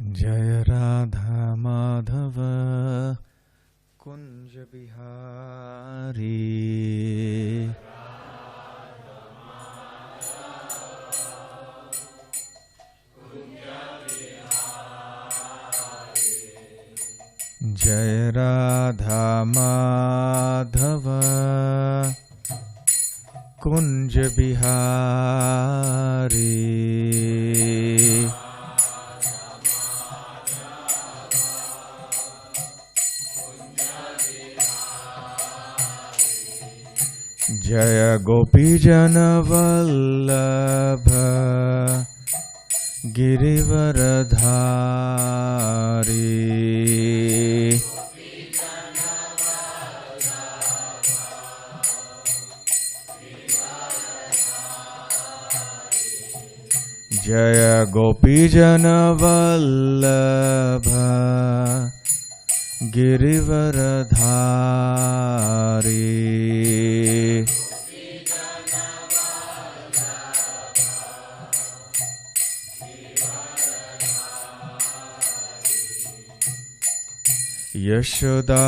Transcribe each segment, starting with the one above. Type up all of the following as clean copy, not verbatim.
जय राधा माधव कुंज बिहारी। जय राधा माधव कुंज बिहारी। जय गोपीजन वल्लभ गिरिवरधारी। जय गोपीजन वल्लभ गिरिवरधारी।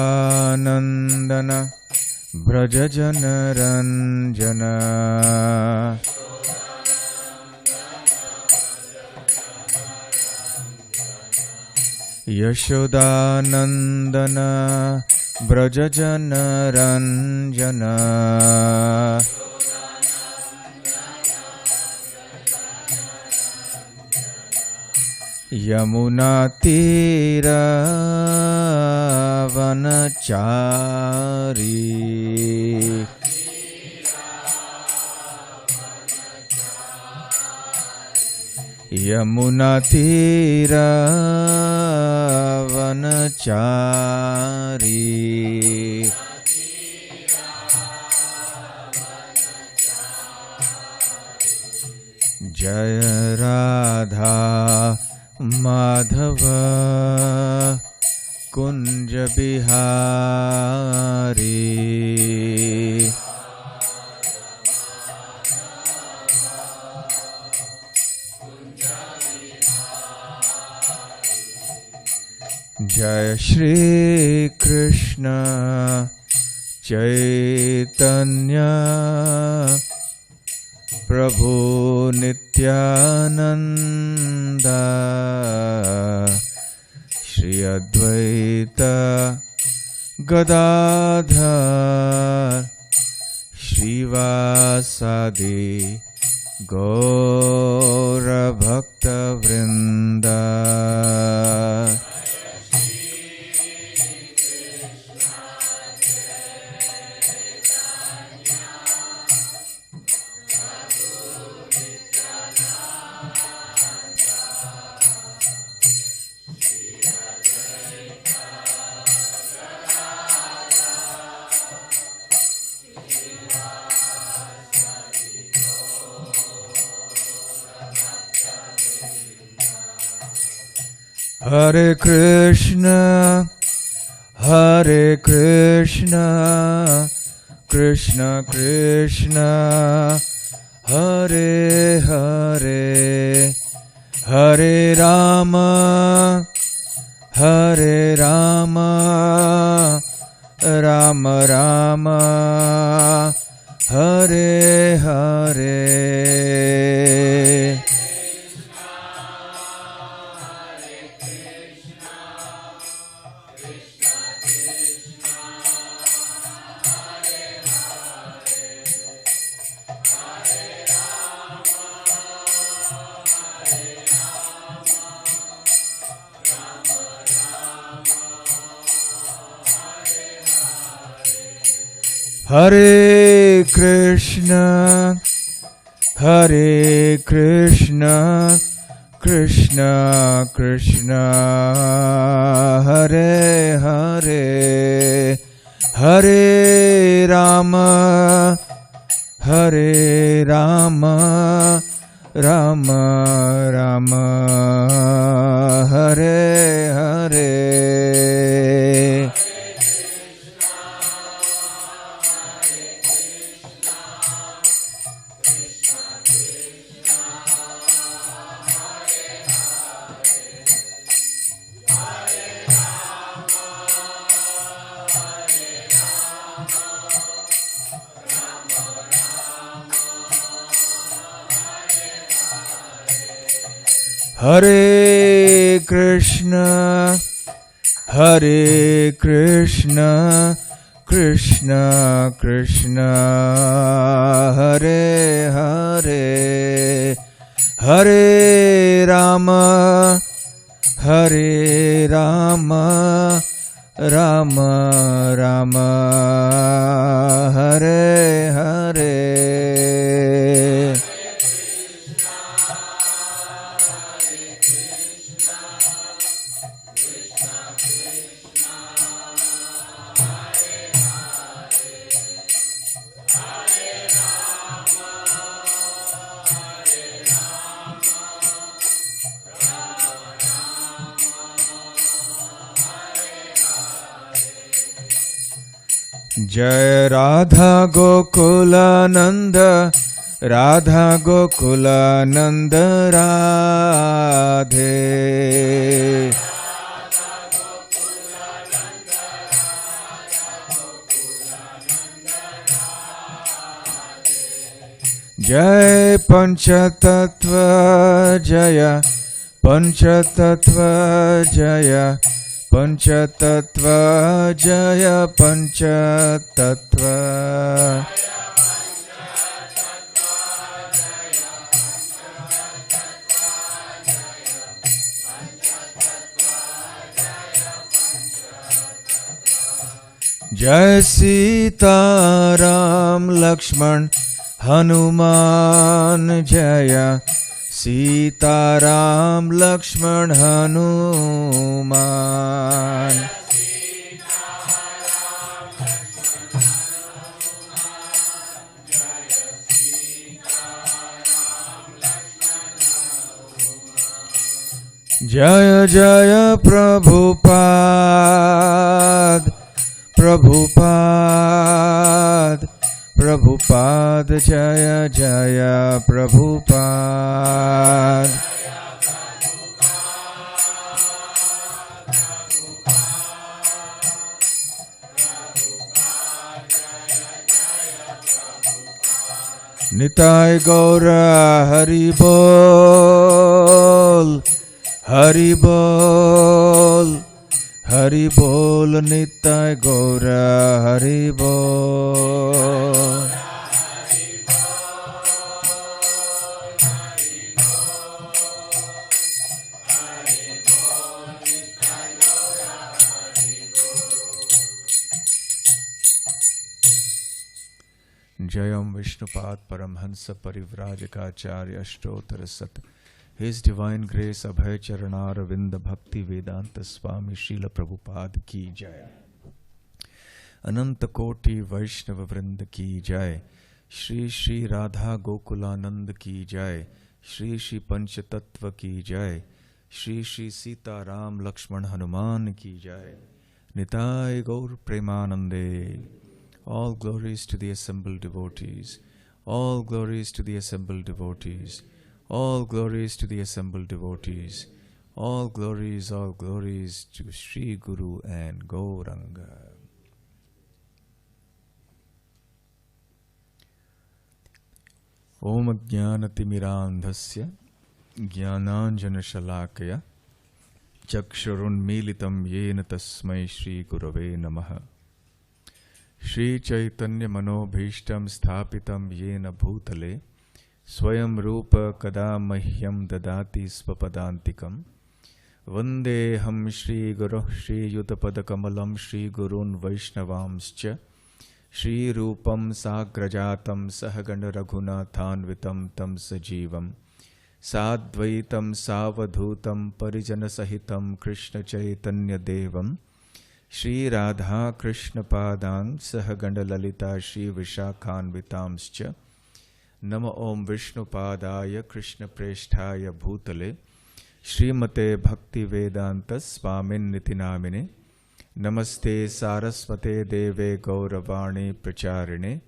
यशोदानंदन व्रज जनरंजन। यशोदानंदन व्रज जनरंजन। यमुना तीर वनचारी। यमुना तीर वनचारी। जय राधा माधव कुंज बिहारी। जय श्री कृष्ण चैतन्य प्रभु नित्यानंद। श्री अद्वैत गदाधर श्रीवासादि गौर भक्त वृंद। हरे कृष्ण कृष्ण कृष्ण हरे हरे, हरे राम राम राम हरे हरे। हरे कृष्ण कृष्ण कृष्ण हरे हरे, हरे Ram Ram Ram Hare Hare. Hare Krishna, Hare Krishna, Krishna Krishna, Hare Hare, Hare Rama, Hare Rama, Rama Rama, Hare Hare. Jai Radha Gokula Nanda, Radha Gokula Nanda Radhe. Jai Panchatattva Jaya, Panchatattva Jaya, Panchatattva Jaya, Panchatattva. Jai Sita Ram Lakshman Hanuman Jaya, Sita Ram Lakshman Hanuman. Jaya Jaya Prabhupada, Prabhupada, Prabhupada, Jaya Jaya Prabhupada. Nitai Gaura Hari Bol, Hari Bol, Hari Bol, Nitai Gaura Hari Bol. Jayam Vishnupad Paramhansa Parivrajakacharya Ashtottara Sat. His Divine Grace Abhay Charanar Vinda Bhakti Vedanta Swami Srila Prabhupada Ki Jai. Ananta Koti Vaishnava Vrinda Ki Jai. Shri Shri Radha Gokulanand Ki Jai. Shri Shri Panchatattva Ki Jai. Shri Shri Sita Ram Lakshman Hanuman Ki Jai. Nitai Gaur Premanande. All glories to the assembled devotees. All glories to the assembled devotees. All glories to the assembled devotees. All glories to Sri Guru and Gauranga. Om Jnanatimirandhasya Jnananjana Shalakaya Chakshurun Militam Yena Tasmai Shri Gurave Namaha. Shri Chaitanya Manobhishtam Sthapitam Yena Bhutale Swayam Rupa Kada Mahyam Dadati Svapadantikam Vandeham Shri Guru Shri Yutapada Kamalam Shri Gurun Vaishnavamscha Shri Rupam Sagrajatam Sahagana Raghunathanvitam Tam Sajivam Sadvaitam Savadhutam Parijana Sahitam Krishna Chaitanya Devam Shri Radha Krishna Padang Sahaganda Lalita Shri Vishakhanvitamscha Nama Om Vishnu Padaya Krishna Presthaya Bhutale Srimate Bhakti Vedanta Swamin Nitinamine Namaste Saraswate Deve Gauravani Pracharine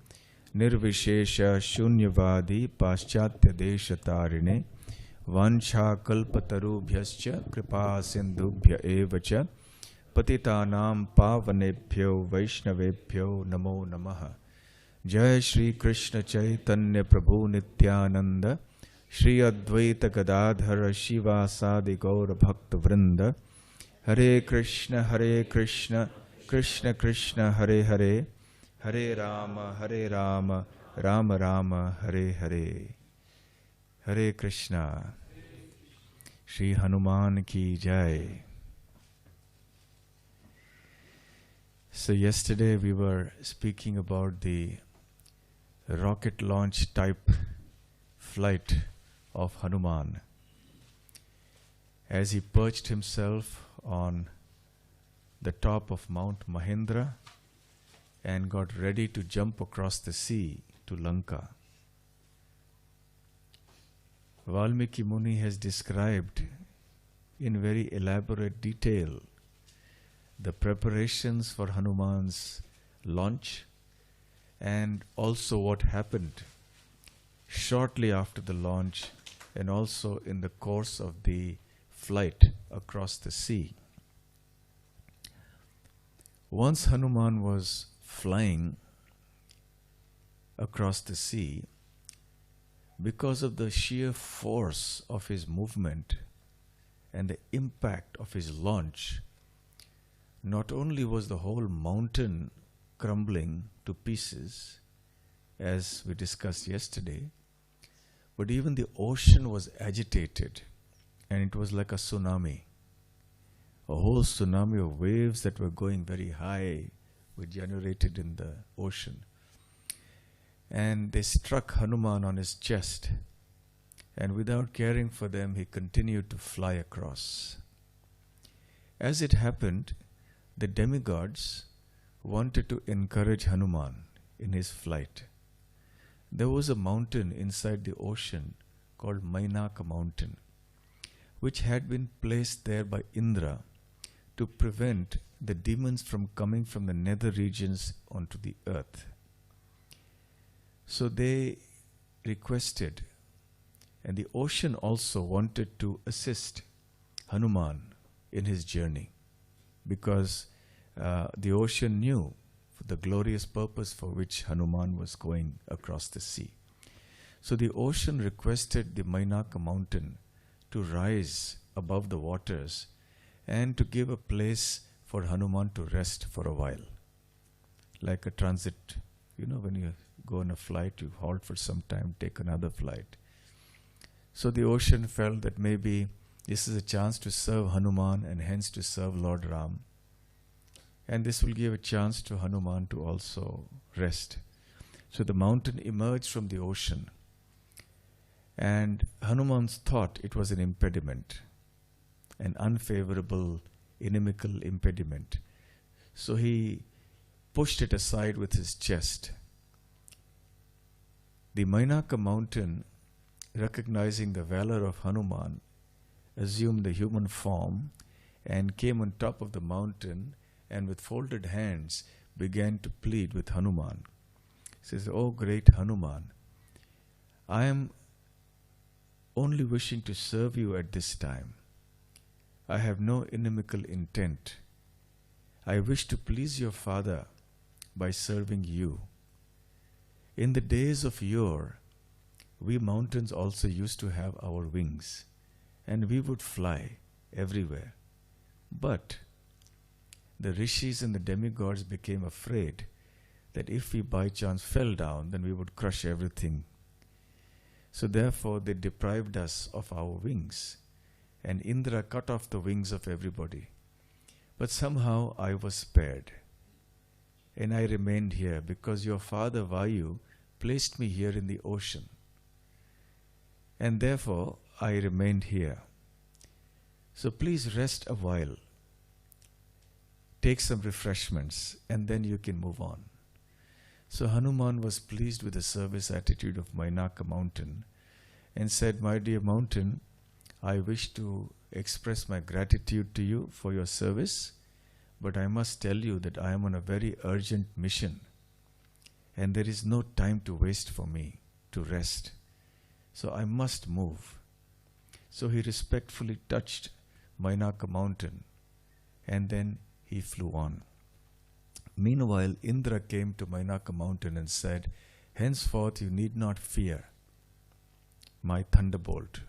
Nirvishesha Shunyavadi Paschatya Deshatarine Vancha Kalpatarubhyascha Kripa Sindhubhya Evacha Patitanam Pavanebhyo Vaishnavebhyo Namo Namaha. Jai Shri Krishna Chaitanya Prabhu Nityananda Shri Advaita Gadadhara Shiva Sadi Gaura Bhakta Vrinda. Hare Krishna, Krishna Krishna, Hare Hare, Hare Rama, Rama Rama, Hare Hare. Hare Krishna. Shri Hanuman ki Jai. So yesterday we were speaking about the rocket launch type flight of Hanuman as he perched himself on the top of Mount Mahendra and got ready to jump across the sea to Lanka. Valmiki Muni has described in very elaborate detail the preparations for Hanuman's launch and also what happened shortly after the launch and also in the course of the flight across the sea. Once Hanuman was flying across the sea, because of the sheer force of his movement and the impact of his launch, not only was the whole mountain crumbling to pieces, as we discussed yesterday, but even the ocean was agitated, and it was like a tsunami. A whole tsunami of waves that were going very high were generated in the ocean. And they struck Hanuman on his chest, and without caring for them, he continued to fly across. As it happened, the demigods wanted to encourage Hanuman in his flight. There was a mountain inside the ocean called Mainaka Mountain, which had been placed there by Indra to prevent the demons from coming from the nether regions onto the earth. So they requested, and the ocean also wanted to assist Hanuman in his journey, because the ocean knew the glorious purpose for which Hanuman was going across the sea. So the ocean requested the Mainaka mountain to rise above the waters and to give a place for Hanuman to rest for a while. Like a transit, when you go on a flight, you halt for some time, take another flight. So the ocean felt that maybe this is a chance to serve Hanuman and hence to serve Lord Ram. And this will give a chance to Hanuman to also rest. So the mountain emerged from the ocean, and Hanuman thought it was an impediment, an unfavorable, inimical impediment. So he pushed it aside with his chest. The Mainaka mountain, recognizing the valor of Hanuman, assumed the human form and came on top of the mountain and with folded hands began to plead with Hanuman. He says, "Oh great Hanuman, I am only wishing to serve you at this time. I have no inimical intent. I wish to please your father by serving you. In the days of yore, we mountains also used to have our wings, and we would fly everywhere. But the rishis and the demigods became afraid that if we by chance fell down, then we would crush everything. So therefore they deprived us of our wings, and Indra cut off the wings of everybody. But somehow I was spared, and I remained here because your father Vayu placed me here in the ocean. And therefore I remained here. So please rest a while. Take some refreshments, and then you can move on." So Hanuman was pleased with the service attitude of Mainaka mountain and said, "My dear mountain, I wish to express my gratitude to you for your service, but I must tell you that I am on a very urgent mission, and there is no time to waste for me to rest. So I must move." So he respectfully touched Mainaka mountain, and then he flew on. Meanwhile, Indra came to Mainaka mountain and said, "Henceforth you need not fear. my thunderbolt,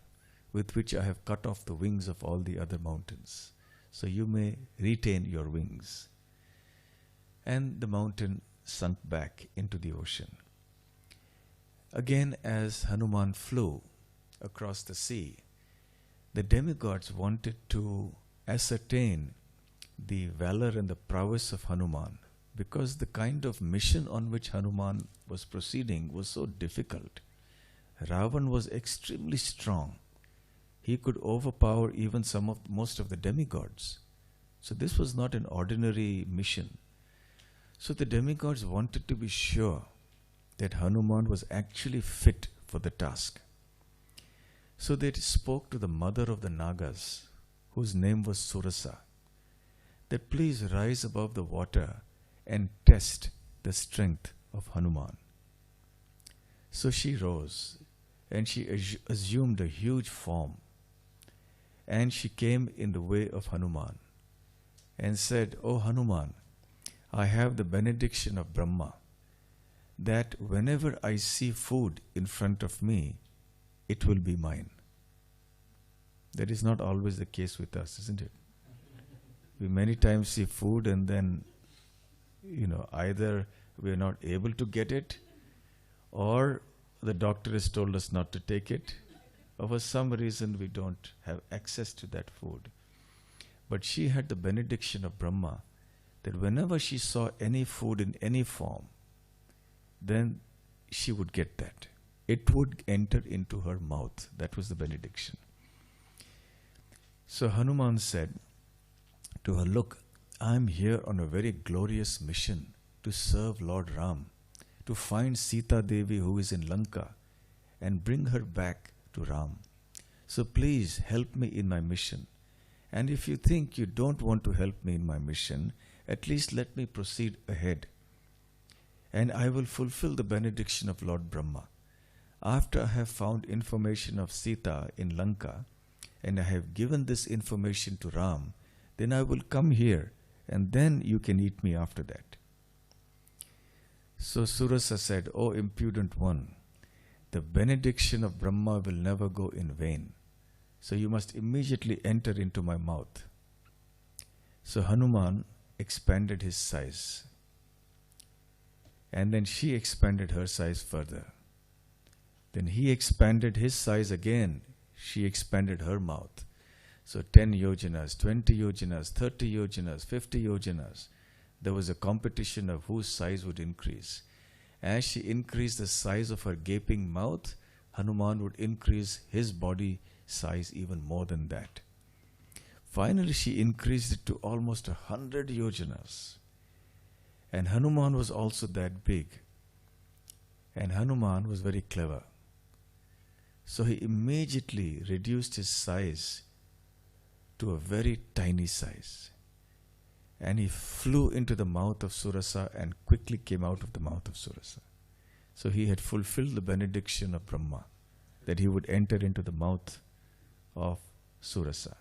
with which I have cut off the wings of all the other mountains. So you may retain your wings. And the mountain sunk back into the ocean. Again, as Hanuman flew across the sea, the demigods wanted to ascertain the valor and the prowess of Hanuman, because the kind of mission on which Hanuman was proceeding was so difficult. Ravan was extremely strong. He could overpower even most of the demigods. So this was not an ordinary mission. So the demigods wanted to be sure that Hanuman was actually fit for the task. So they spoke to the mother of the Nagas, whose name was Surasa, that please rise above the water and test the strength of Hanuman. So she rose and she assumed a huge form, and she came in the way of Hanuman and said, "O Hanuman, I have the benediction of Brahma that whenever I see food in front of me, it will be mine." That is not always the case with us, isn't it? We many times see food and then, either we are not able to get it, or the doctor has told us not to take it, or for some reason we don't have access to that food. But she had the benediction of Brahma that whenever she saw any food in any form, then she would get that. It would enter into her mouth. That was the benediction. So Hanuman said to her, "Look, I am here on a very glorious mission to serve Lord Ram, to find Sita Devi who is in Lanka and bring her back to Ram. So please help me in my mission. And if you think you don't want to help me in my mission, at least let me proceed ahead. And I will fulfill the benediction of Lord Brahma. After I have found information of Sita in Lanka, and I have given this information to Ram, then I will come here, and then you can eat me after that." So Surasa said, "O impudent one, the benediction of Brahma will never go in vain. So you must immediately enter into my mouth." So Hanuman expanded his size. And then she expanded her size further. Then he expanded his size again. She expanded her mouth. So 10 yojanas, 20 yojanas, 30 yojanas, 50 yojanas. There was a competition of whose size would increase. As she increased the size of her gaping mouth, Hanuman would increase his body size even more than that. Finally, she increased it to almost 100 yojanas. And Hanuman was also that big. And Hanuman was very clever. So he immediately reduced his size to a very tiny size. And he flew into the mouth of Surasa and quickly came out of the mouth of Surasa. So he had fulfilled the benediction of Brahma, that he would enter into the mouth of Surasa.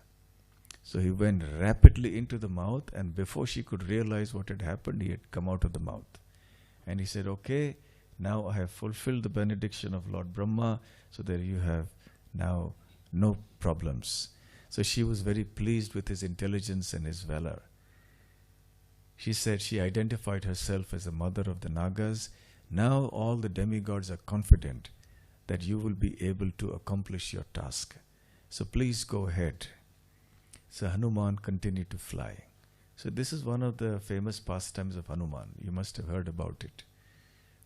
So he went rapidly into the mouth, and before she could realize what had happened, he had come out of the mouth. And he said, "Okay, now I have fulfilled the benediction of Lord Brahma, so that you have now no problems." So she was very pleased with his intelligence and his valor. She said she identified herself as the mother of the Nagas. "Now all the demigods are confident that you will be able to accomplish your task. So please go ahead." So Hanuman continued to fly. So this is one of the famous pastimes of Hanuman. You must have heard about it,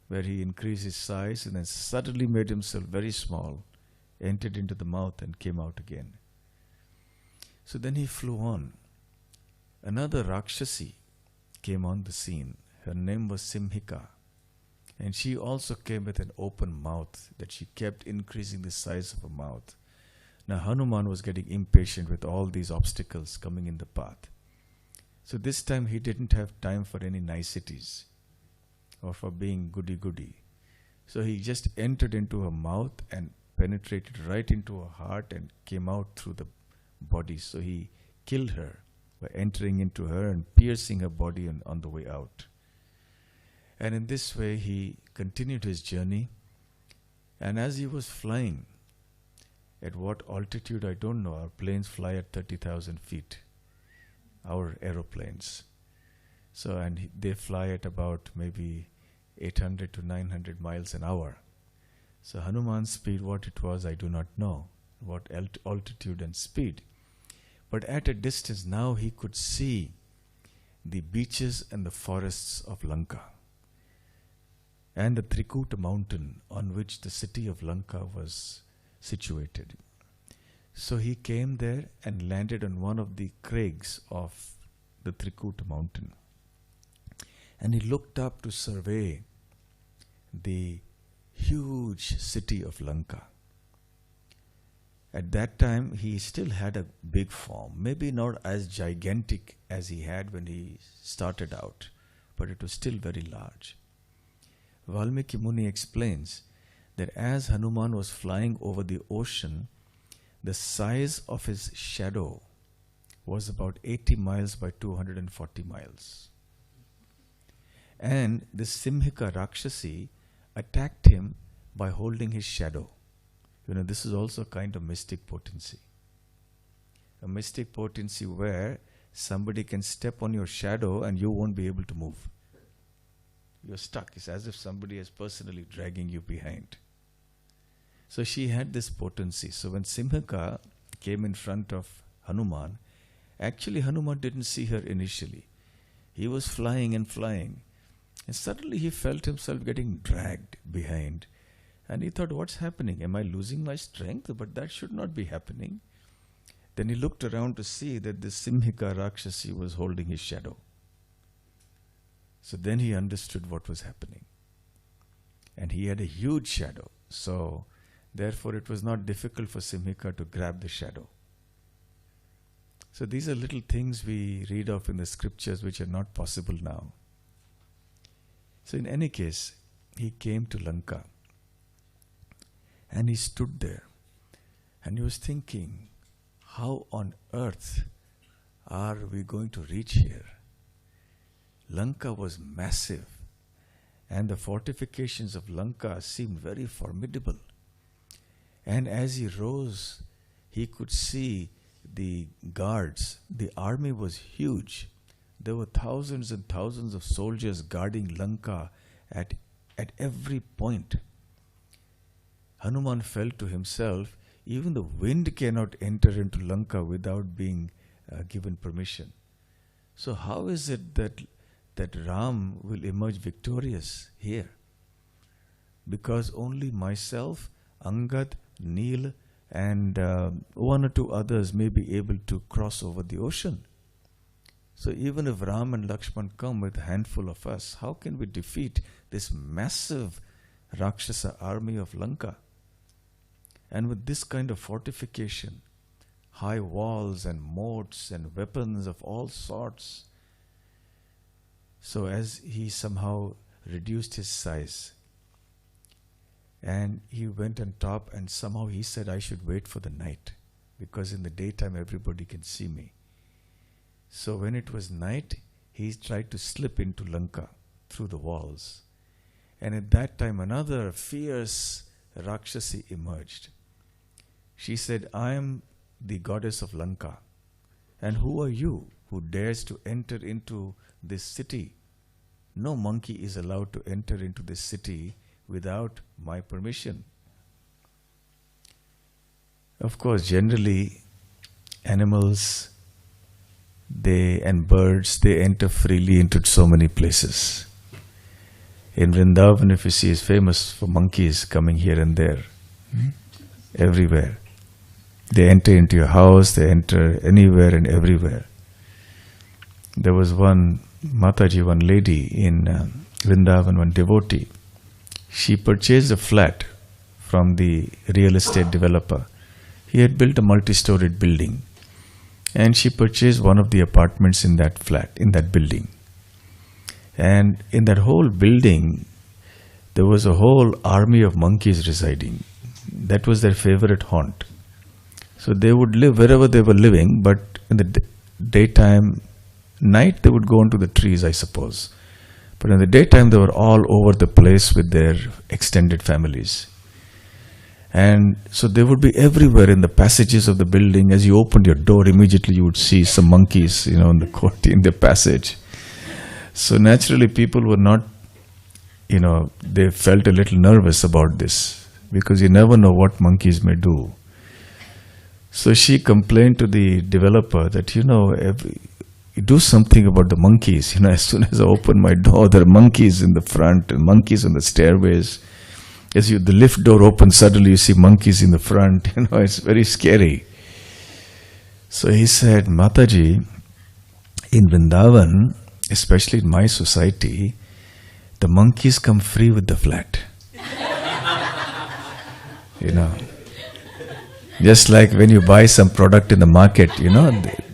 where he increased his size and then suddenly made himself very small, entered into the mouth and came out again. So then he flew on. Another Rakshasi came on the scene. Her name was Simhika. And she also came with an open mouth, that she kept increasing the size of her mouth. Now Hanuman was getting impatient with all these obstacles coming in the path. So this time he didn't have time for any niceties or for being goody-goody. So he just entered into her mouth and penetrated right into her heart and came out through the body. So he killed her by entering into her and piercing her body on the way out. And in this way he continued his journey. And as he was flying, At what altitude, I don't know. Our planes fly at 30,000 feet. Our aeroplanes. So, and they fly at about maybe 800 to 900 miles an hour. So Hanuman's speed, what it was, I do not know. What altitude and speed. But at a distance, now he could see the beaches and the forests of Lanka. And the Trikuta mountain on which the city of Lanka was situated. So he came there and landed on one of the crags of the Trikuta mountain. And he looked up to survey the huge city of Lanka. At that time, he still had a big form, maybe not as gigantic as he had when he started out, but it was still very large. Valmiki Muni explains that as Hanuman was flying over the ocean, the size of his shadow was about 80 miles by 240 miles. And the Simhika Rakshasi attacked him by holding his shadow. You know, this is also a kind of mystic potency. A mystic potency where somebody can step on your shadow and you won't be able to move. You're stuck. It's as if somebody is personally dragging you behind. So she had this potency. So when Simhika came in front of Hanuman, actually Hanuman didn't see her initially. He was flying and flying. And suddenly he felt himself getting dragged behind. And he thought, what's happening? Am I losing my strength? But that should not be happening. Then he looked around to see that this Simhika Rakshasi was holding his shadow. So then he understood what was happening. And he had a huge shadow. So therefore it was not difficult for Simhika to grab the shadow. So these are little things we read of in the scriptures which are not possible now. So in any case, he came to Lanka. And he stood there. And he was thinking, how on earth are we going to reach here? Lanka was massive. And the fortifications of Lanka seemed very formidable. And as he rose, he could see the guards. The army was huge. There were thousands and thousands of soldiers guarding Lanka at every point. Hanuman felt to himself, even the wind cannot enter into Lanka without being given permission. So how is it that Ram will emerge victorious here? Because only myself, Angad, Neel and one or two others may be able to cross over the ocean. So even if Ram and Lakshman come with a handful of us, how can we defeat this massive Rakshasa army of Lanka? And with this kind of fortification, high walls and moats and weapons of all sorts. So as he somehow reduced his size, and he went on top, and somehow he said, I should wait for the night, because in the daytime everybody can see me. So when it was night, he tried to slip into Lanka through the walls. And at that time another fierce Rakshasi emerged. She said, I am the goddess of Lanka. And who are you who dares to enter into this city? No monkey is allowed to enter into this city without my permission. Of course, generally, animals and birds, they enter freely into so many places. In Vrindavan, if you see, is famous for monkeys coming here and there, everywhere. They enter into your house, they enter anywhere and everywhere. There was one Mataji, one lady in Vrindavan, one devotee. She purchased a flat from the real estate developer. He had built a multi-storied building. And she purchased one of the apartments in that flat, in that building. And in that whole building, there was a whole army of monkeys residing. That was their favorite haunt. So they would live wherever they were living, but in the daytime, night they would go into the trees, I suppose. But in the daytime, they were all over the place with their extended families. And so they would be everywhere in the passages of the building. As you opened your door, immediately you would see some monkeys, in the court, in the passage. So naturally people were not, they felt a little nervous about this, because you never know what monkeys may do. So she complained to the developer that, you do something about the monkeys. As soon as I open my door, there are monkeys in the front and monkeys on the stairways. As the lift door opens, suddenly you see monkeys in the front. It's very scary. So he said, Mataji, in Vrindavan, especially in my society, the monkeys come free with the flat. Just like when you buy some product in the market,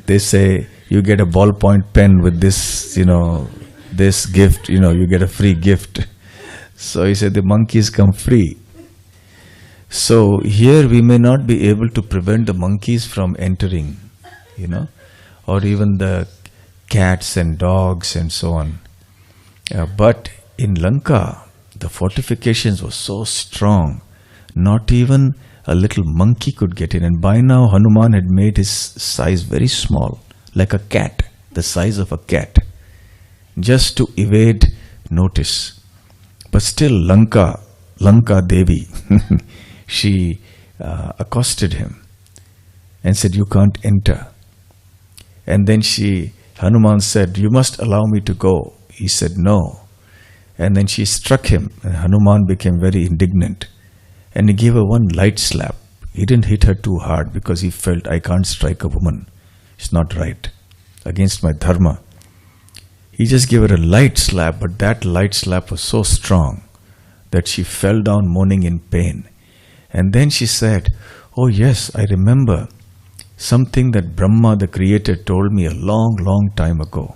they say you get a ballpoint pen with this, this gift, you get a free gift. So he said the monkeys come free. So here we may not be able to prevent the monkeys from entering, or even the cats and dogs and so on. But in Lanka, the fortifications were so strong, not even a little monkey could get in. And by now Hanuman had made his size very small, like a cat, the size of a cat, just to evade notice. But still Lanka Devi, she accosted him and said, you can't enter. And then Hanuman said, you must allow me to go. He said, no. And then she struck him, and Hanuman became very indignant. And he gave her one light slap. He didn't hit her too hard, because he felt, I can't strike a woman. It's not right. Against my dharma. He just gave her a light slap, but that light slap was so strong that she fell down moaning in pain. And then she said, oh yes, I remember something that Brahma, the creator, told me a long, long time ago.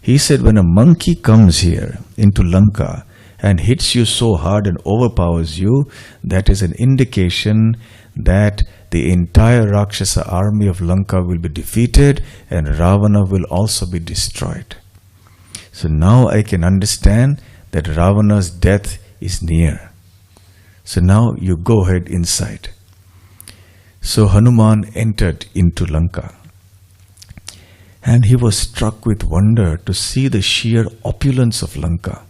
He said, when a monkey comes here into Lanka and hits you so hard and overpowers you, that is an indication that the entire Rakshasa army of Lanka will be defeated and Ravana will also be destroyed. So now I can understand that Ravana's death is near. So now you go ahead inside. So Hanuman entered into Lanka. And he was struck with wonder to see the sheer opulence of Lanka.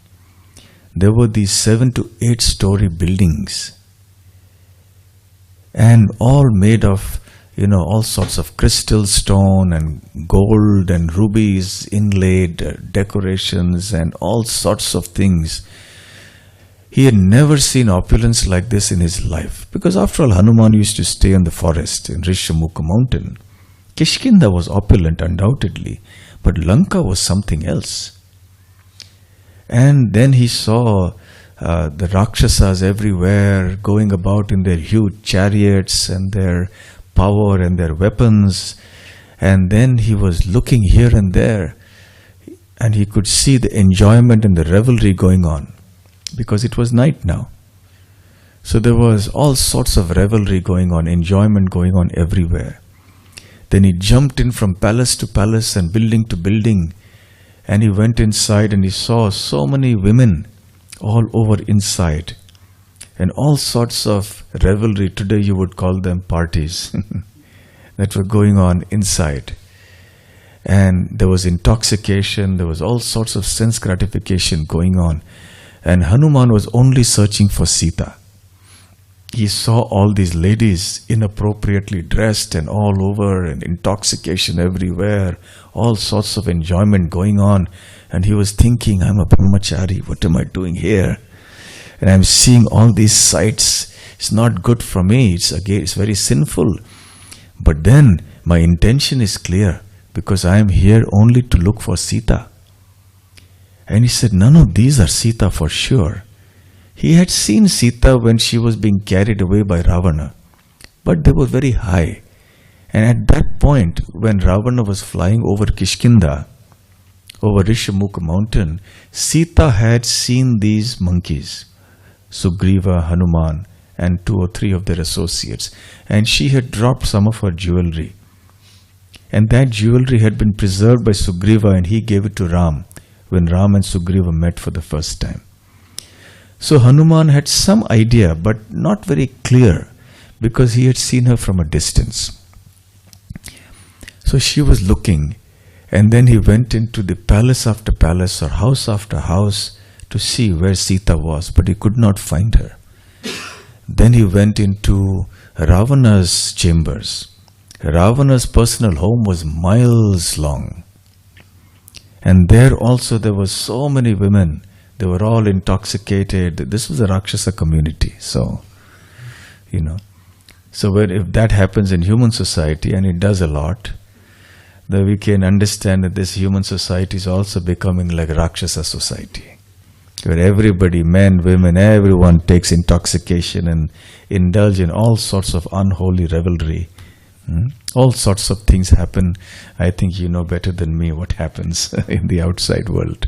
There were these 7 to 8 story buildings, and all made of, all sorts of crystal stone and gold and rubies, inlaid decorations and all sorts of things. He had never seen opulence like this in his life, because after all, Hanuman used to stay in the forest in Rishamukha mountain. Kishkinda was opulent undoubtedly, but Lanka was something else. And then he saw the Rakshasas everywhere going about in their huge chariots and their power and their weapons. And then he was looking here and there, and he could see the enjoyment and the revelry going on, because it was night now. So there was all sorts of revelry going on, enjoyment going on everywhere. Then he jumped in from palace to palace and building to building, and he went inside and he saw so many women all over inside, and all sorts of revelry, today you would call them parties, that were going on inside. And there was intoxication, there was all sorts of sense gratification going on. And Hanuman was only searching for Sita. He saw all these ladies inappropriately dressed and all over, and intoxication everywhere, all sorts of enjoyment going on. And he was thinking, I'm a brahmachari, what am I doing here? And I'm seeing all these sights. It's not good for me, it's very sinful. But then my intention is clear, because I am here only to look for Sita. And he said, none of these are Sita for sure. He had seen Sita when she was being carried away by Ravana, but they were very high. And at that point, when Ravana was flying over Kishkinda, over Rishamukha mountain, Sita had seen these monkeys, Sugriva, Hanuman, and 2 or 3 of their associates, and she had dropped some of her jewelry. And that jewelry had been preserved by Sugriva, and he gave it to Ram when Ram and Sugriva met for the first time. So Hanuman had some idea, but not very clear, because he had seen her from a distance. So she was looking, and then he went into the palace after palace or house after house to see where Sita was, but he could not find her. Then he went into Ravana's chambers. Ravana's personal home was miles long. And there also there were so many women. They were all intoxicated. This was a Rakshasa community. So, So if that happens in human society, and it does a lot, then we can understand that this human society is also becoming like Rakshasa society, where everybody, men, women, everyone takes intoxication and indulge in all sorts of unholy revelry. All sorts of things happen. I think you know better than me what happens in the outside world.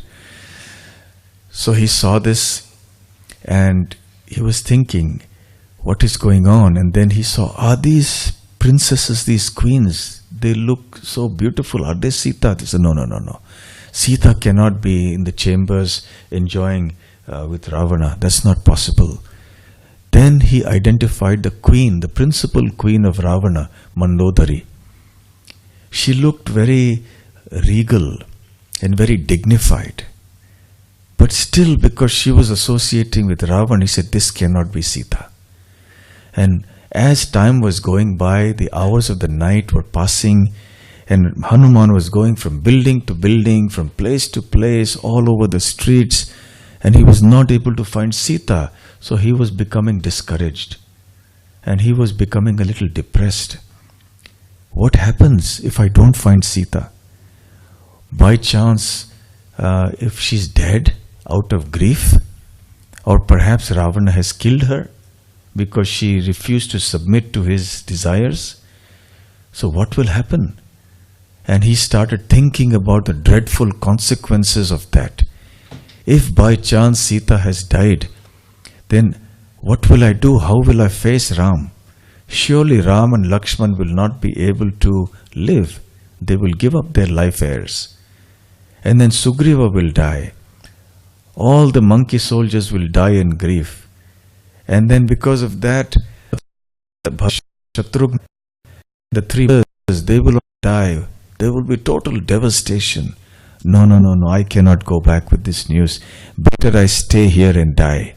So he saw this and he was thinking, what is going on? And then he saw, are these princesses, these queens, they look so beautiful. Are they Sita? He said, no. Sita cannot be in the chambers enjoying with Ravana. That's not possible. Then he identified the queen, the principal queen of Ravana, Mandodari. She looked very regal and very dignified. But still, because she was associating with Ravana, he said, this cannot be Sita. And as time was going by, the hours of the night were passing, and Hanuman was going from building to building, from place to place, all over the streets, and he was not able to find Sita. So he was becoming discouraged, and he was becoming a little depressed. What happens if I don't find Sita? By chance, if she's dead out of grief, or perhaps Ravana has killed her because she refused to submit to his desires. So what will happen? And he started thinking about the dreadful consequences of that. If by chance Sita has died, then what will I do? How will I face Ram? Surely Ram and Lakshman will not be able to live. They will give up their life heirs. And then Sugriva will die. All the monkey soldiers will die in grief. And then because of that, Shatrugna, the three brothers, they will all die. There will be total devastation. No, I cannot go back with this news. Better I stay here and die.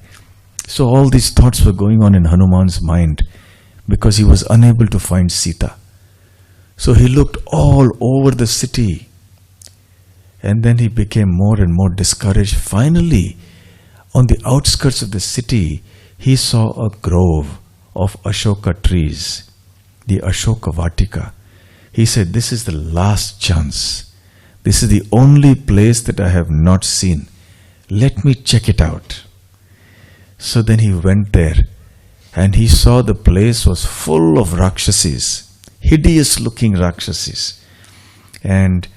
So all these thoughts were going on in Hanuman's mind because he was unable to find Sita. So he looked all over the city, and then he became more and more discouraged. Finally, on the outskirts of the city, he saw a grove of Ashoka trees, the Ashoka Vatika. He said, this is the last chance. This is the only place that I have not seen. Let me check it out. So then he went there, and he saw the place was full of Rakshasis, hideous looking Rakshasis. And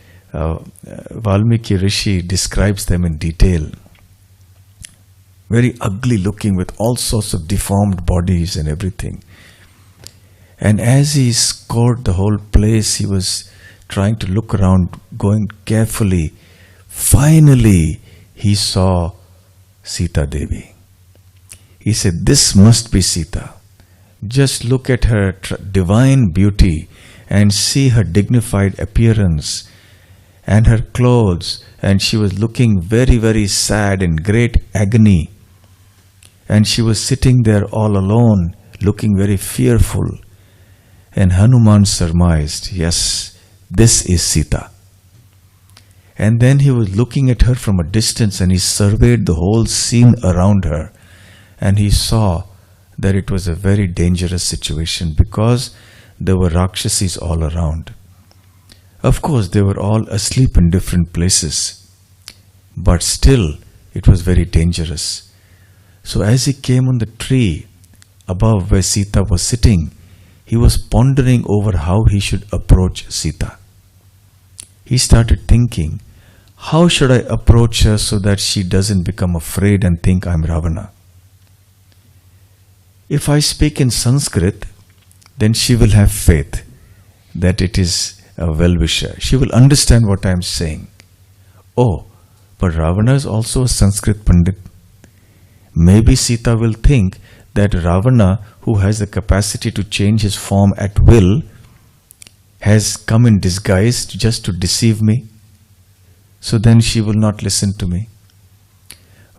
Valmiki Rishi describes them in detail. Very ugly looking, with all sorts of deformed bodies and everything. And as he scoured the whole place, he was trying to look around, going carefully. Finally, he saw Sita Devi. He said, this must be Sita. Just look at her divine beauty and see her dignified appearance and her clothes. And she was looking very, very sad, in great agony. And she was sitting there all alone, looking very fearful. And Hanuman surmised, yes, this is Sita. And then he was looking at her from a distance, and he surveyed the whole scene around her. And he saw that it was a very dangerous situation because there were Rakshasis all around. Of course, they were all asleep in different places, but still it was very dangerous. So as he came on the tree above where Sita was sitting, he was pondering over how he should approach Sita. He started thinking, how should I approach her so that she doesn't become afraid and think I'm Ravana? If I speak in Sanskrit, then she will have faith that it is a well-wisher. She will understand what I am saying. Oh, but Ravana is also a Sanskrit Pandit. Maybe Sita will think that Ravana, who has the capacity to change his form at will, has come in disguise just to deceive me? So then she will not listen to me.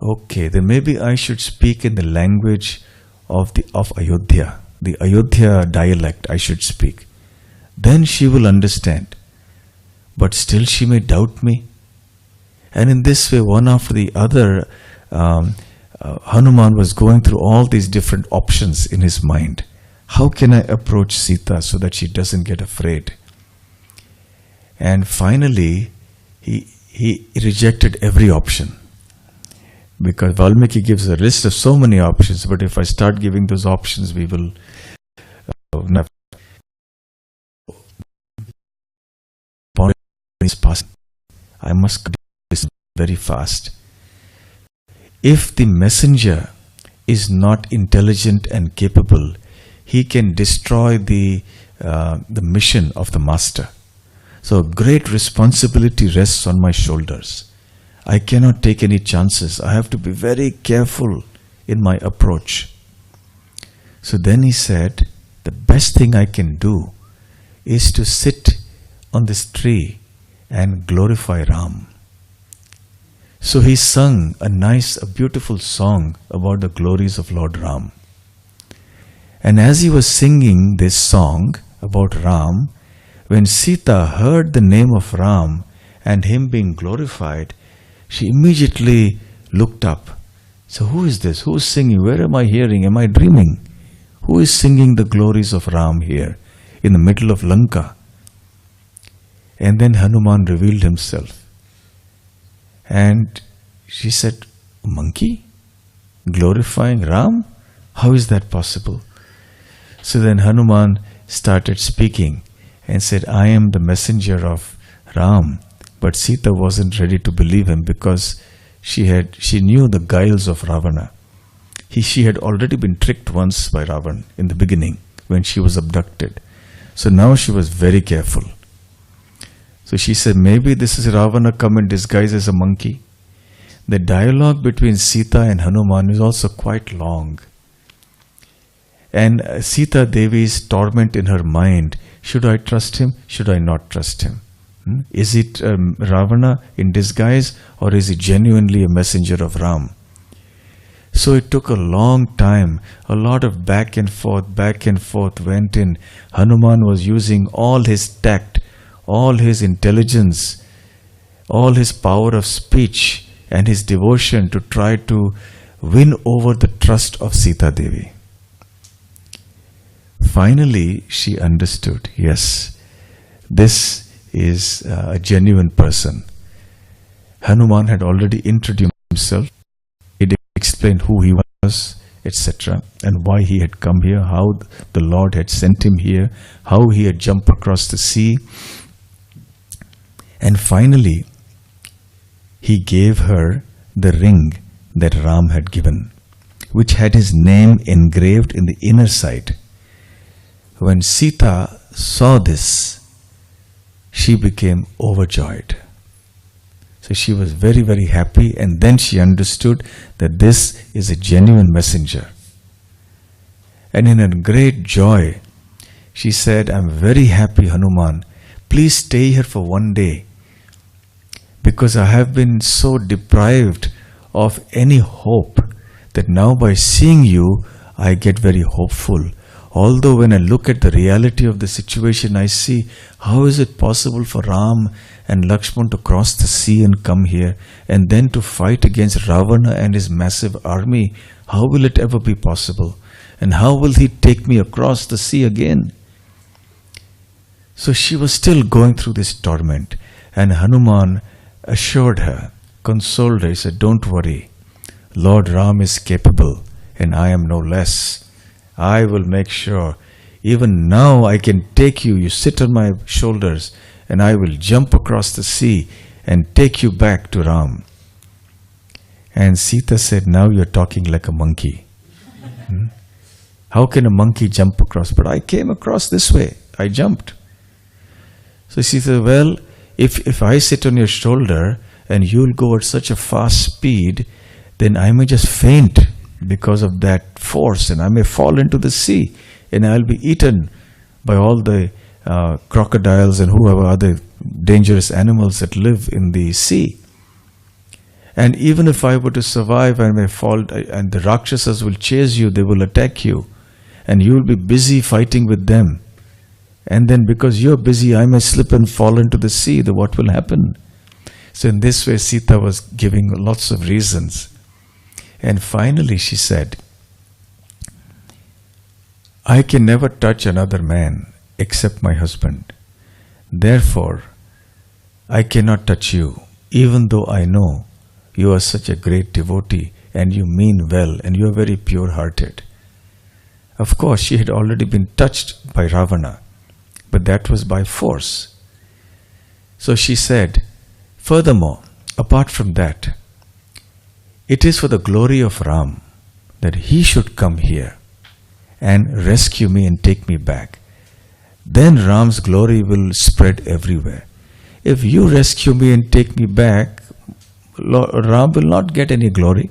Okay, then maybe I should speak in the language of Ayodhya, the Ayodhya dialect I should speak. Then she will understand. But still she may doubt me. And in this way, one after the other, Hanuman was going through all these different options in his mind. How can I approach Sita so that she doesn't get afraid? And finally, he rejected every option. Because Valmiki gives a list of so many options, but if I start giving those options, we will I must do this very fast. If the messenger is not intelligent and capable, he can destroy the mission of the master. So great responsibility rests on my shoulders. I cannot take any chances. I have to be very careful in my approach. So then he said, the best thing I can do is to sit on this tree and glorify Ram. So he sung a beautiful song about the glories of Lord Ram. And as he was singing this song about Ram, when Sita heard the name of Ram and him being glorified, she immediately looked up. So who is this? Who is singing? Where am I hearing? Am I dreaming? Who is singing the glories of Ram here in the middle of Lanka? And then Hanuman revealed himself. And she said, monkey? Glorifying Ram? How is that possible? So then Hanuman started speaking and said, I am the messenger of Ram. But Sita wasn't ready to believe him because she knew the guiles of Ravana. She had already been tricked once by Ravan in the beginning when she was abducted. So now she was very careful. So she said, maybe this is Ravana come in disguise as a monkey. The dialogue between Sita and Hanuman is also quite long. And Sita Devi's torment in her mind, should I trust him? Should I not trust him? Is it Ravana in disguise, or is he genuinely a messenger of Ram? So it took a long time, a lot of back and forth went in. Hanuman was using all his tact, all his intelligence, all his power of speech and his devotion to try to win over the trust of Sita Devi. Finally, she understood, yes, this is a genuine person. Hanuman had already introduced himself. He explained who he was, etc., and why he had come here, how the Lord had sent him here, how he had jumped across the sea. And finally, he gave her the ring that Ram had given, which had his name engraved in the inner side. When Sita saw this, she became overjoyed. So she was very, very happy, and then she understood that this is a genuine messenger. And in a great joy, she said, I'm very happy, Hanuman. Please stay here for one day, because I have been so deprived of any hope that now by seeing you, I get very hopeful. Although when I look at the reality of the situation, I see how is it possible for Ram and Lakshman to cross the sea and come here and then to fight against Ravana and his massive army? How will it ever be possible? And how will he take me across the sea again? So she was still going through this torment, and Hanuman assured her, consoled her. He said, don't worry, Lord Ram is capable and I am no less. I will make sure, even now I can take you, you sit on my shoulders, and I will jump across the sea and take you back to Ram. And Sita said, now you're talking like a monkey. How can a monkey jump across? But I came across this way, I jumped. So Sita said, well, if I sit on your shoulder and you'll go at such a fast speed, then I may just faint because of that force, and I may fall into the sea, and I'll be eaten by all the crocodiles and whoever other dangerous animals that live in the sea. And even if I were to survive, I may fall, and the Rakshasas will chase you, they will attack you, and you will be busy fighting with them. And then because you're busy, I may slip and fall into the sea. Then what will happen? So in this way, Sita was giving lots of reasons. And finally she said, I can never touch another man except my husband. Therefore, I cannot touch you, even though I know you are such a great devotee and you mean well and you are very pure-hearted. Of course, she had already been touched by Ravana, but that was by force. So she said, furthermore, apart from that, it is for the glory of Ram that he should come here and rescue me and take me back. Then Ram's glory will spread everywhere. If you rescue me and take me back, Ram will not get any glory.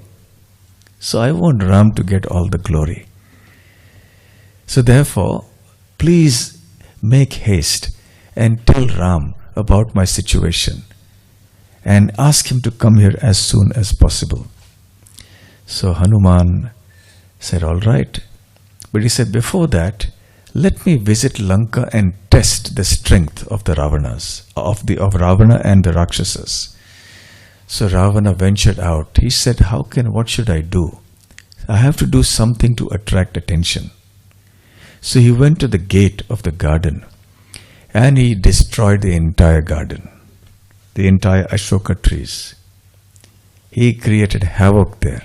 So I want Ram to get all the glory. So therefore, please make haste and tell Ram about my situation and ask him to come here as soon as possible. So Hanuman said, all right. But he said, before that, let me visit Lanka and test the strength of the Ravanas, of Ravana and the Rakshasas. So Ravana ventured out. He said, what should I do? I have to do something to attract attention. So he went to the gate of the garden and he destroyed the entire garden, the entire Ashoka trees. He created havoc there.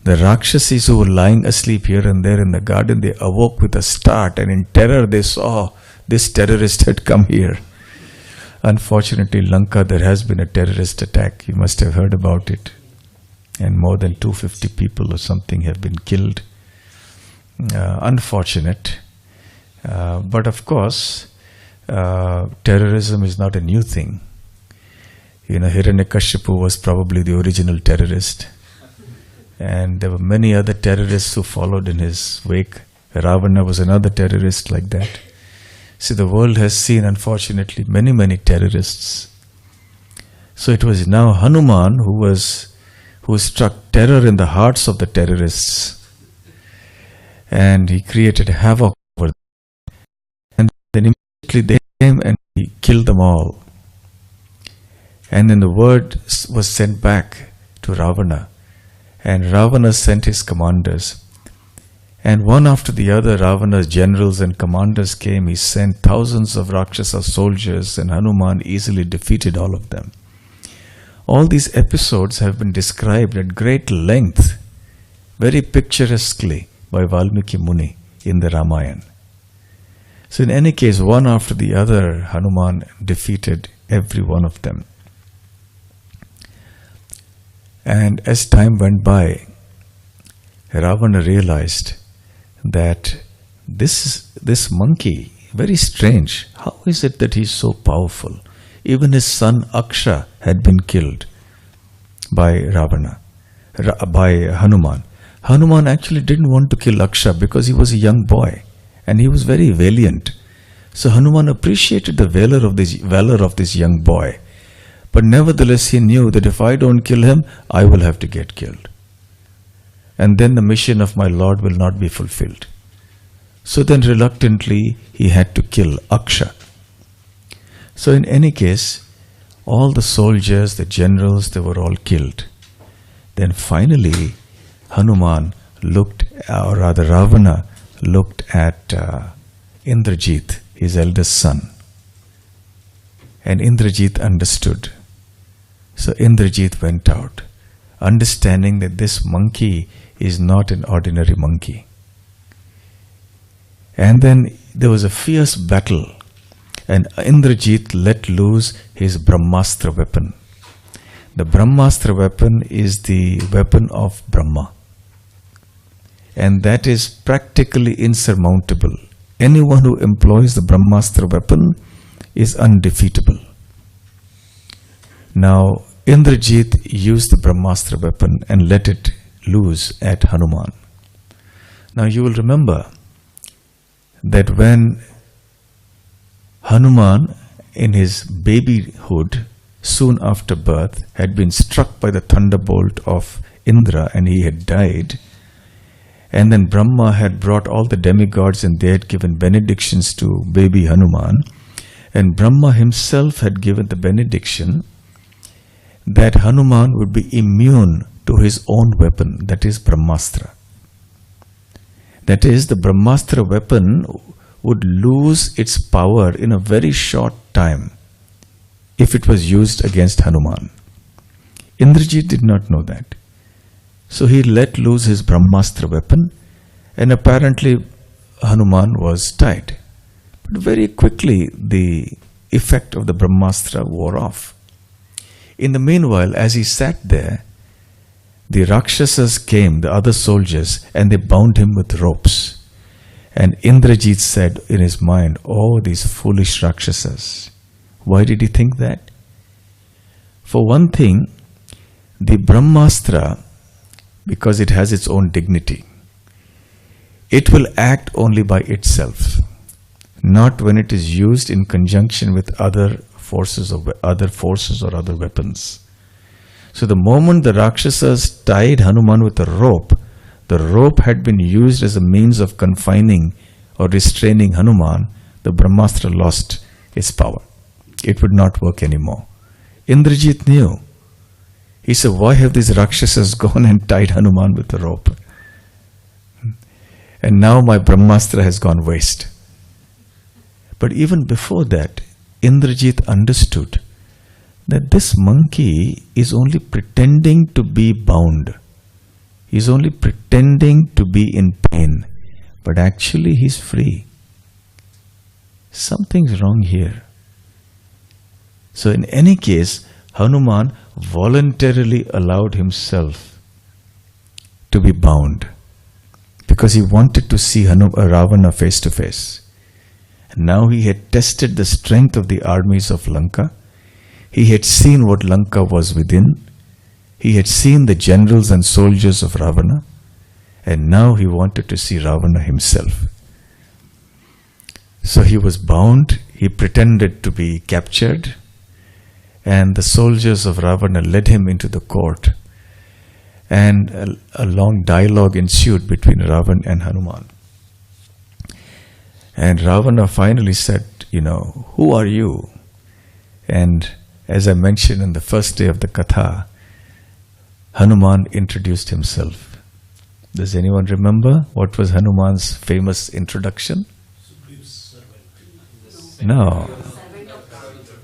The Rakshasis who were lying asleep here and there in the garden, they awoke with a start, and in terror they saw this terrorist had come here. Unfortunately, Lanka, there has been a terrorist attack. You must have heard about it. And more than 250 people or something have been killed. Unfortunate. But of course, terrorism is not a new thing. Hiranyakashipu was probably the original terrorist. And there were many other terrorists who followed in his wake. Ravana was another terrorist like that. See, the world has seen, unfortunately, many terrorists. So it was now Hanuman who struck terror in the hearts of the terrorists. And he created havoc over them. And then immediately they came and he killed them all. And then the word was sent back to Ravana. And Ravana sent his commanders. And one after the other, Ravana's generals and commanders came. He sent thousands of Rakshasa soldiers, and Hanuman easily defeated all of them. All these episodes have been described at great length, very picturesquely, by Valmiki Muni in the Ramayana. So in any case, one after the other, Hanuman defeated every one of them. And as time went by, Ravana realized that this monkey, very strange. How is it that he's so powerful? Even his son Aksha had been killed by Hanuman. Hanuman actually didn't want to kill Aksha because he was a young boy and he was very valiant. So Hanuman appreciated the valor of this young boy. But nevertheless, he knew that if I don't kill him, I will have to get killed. And then the mission of my Lord will not be fulfilled. So then reluctantly, he had to kill Aksha. So in any case, all the soldiers, the generals, they were all killed. Then finally, Ravana looked at Indrajit, his eldest son. And Indrajit understood. So Indrajit went out, understanding that this monkey is not an ordinary monkey. And then there was a fierce battle, and Indrajit let loose his Brahmastra weapon. The Brahmastra weapon is the weapon of Brahma. And that is practically insurmountable. Anyone who employs the Brahmastra weapon is undefeatable. Now, Indrajit used the Brahmastra weapon and let it loose at Hanuman. Now you will remember that when Hanuman in his babyhood, soon after birth, had been struck by the thunderbolt of Indra and he had died, and then Brahma had brought all the demigods and they had given benedictions to baby Hanuman, and Brahma himself had given the benediction that Hanuman would be immune to his own weapon, that is Brahmastra. That is, the Brahmastra weapon would lose its power in a very short time if it was used against Hanuman. Indrajit did not know that. So he let loose his Brahmastra weapon, and apparently Hanuman was tied. But very quickly the effect of the Brahmastra wore off. In the meanwhile, as he sat there, the Rakshasas came, the other soldiers, and they bound him with ropes. And Indrajit said in his mind, "Oh, these foolish Rakshasas." Why did he think that? For one thing, the Brahmastra, because it has its own dignity, it will act only by itself, not when it is used in conjunction with other forces or other weapons. So the moment the Rakshasas tied Hanuman with a rope, the rope had been used as a means of confining or restraining Hanuman, the Brahmastra lost its power. It would not work anymore. Indrajit knew. He said, "Why have these Rakshasas gone and tied Hanuman with a rope? And now my Brahmastra has gone waste." But even before that, Indrajit understood that this monkey is only pretending to be bound. He is only pretending to be in pain, but actually he is free. Something's wrong here. So in any case, Hanuman voluntarily allowed himself to be bound because he wanted to see Ravana face to face. And now he had tested the strength of the armies of Lanka. He had seen what Lanka was within. He had seen the generals and soldiers of Ravana, and now he wanted to see Ravana himself. So he was bound, he pretended to be captured, and the soldiers of Ravana led him into the court, and a long dialogue ensued between Ravana and Hanuman. And Ravana finally said, "Who are you?" And as I mentioned in the first day of the Katha, Hanuman introduced himself. Does anyone remember what was Hanuman's famous introduction? No.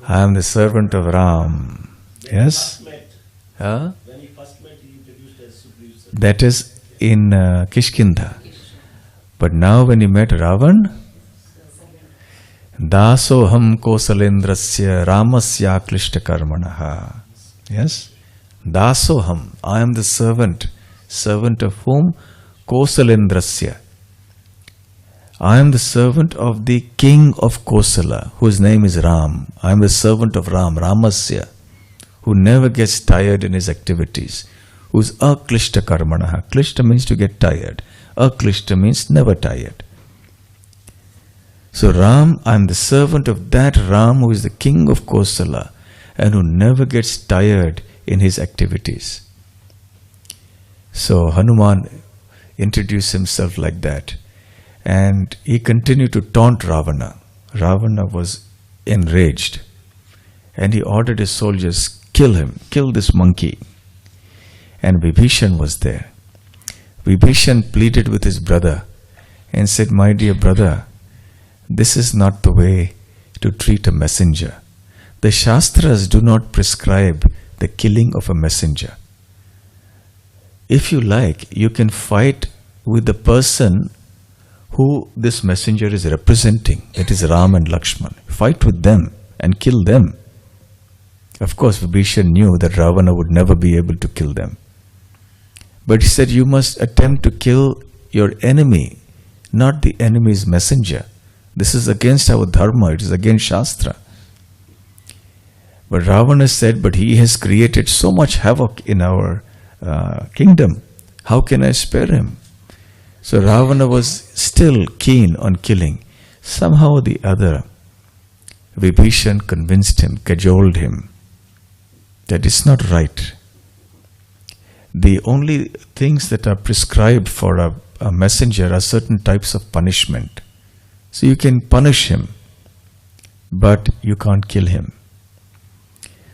"I am the servant of Ram." Yes? Huh? When he first met, he introduced as Supreme Servant. That is in Kishkinda. But now when he met Ravan, "Dasoham kosalendrasya ramasya klishta karmanaha." Yes? Dasoham, I am the servant. Servant of whom? Kosalendrasya. I am the servant of the king of Kosala, whose name is Ram. I am the servant of Ram, Ramasya, who never gets tired in his activities, who is aklishta karmanaha. Klishta means to get tired. Aklishta means never tired. So Ram, I am the servant of that Ram who is the king of Kosala and who never gets tired in his activities. So Hanuman introduced himself like that. And he continued to taunt Ravana. Ravana was enraged. And he ordered his soldiers, "Kill him, kill this monkey." And Vibhishan was there. Vibhishan pleaded with his brother and said, "My dear brother, this is not the way to treat a messenger. The Shastras do not prescribe the killing of a messenger. If you like, you can fight with the person who this messenger is representing, that is Ram and Lakshman. Fight with them and kill them." Of course, Vibhishan knew that Ravana would never be able to kill them. But he said, "You must attempt to kill your enemy, not the enemy's messenger. This is against our dharma, it is against Shastra." But Ravana said, "But he has created so much havoc in our kingdom. How can I spare him? So Ravana was still keen on killing. Somehow or the other, Vibhishan convinced him, cajoled him, that it's not right. The only things that are prescribed for a messenger are certain types of punishment. So you can punish him, but you can't kill him.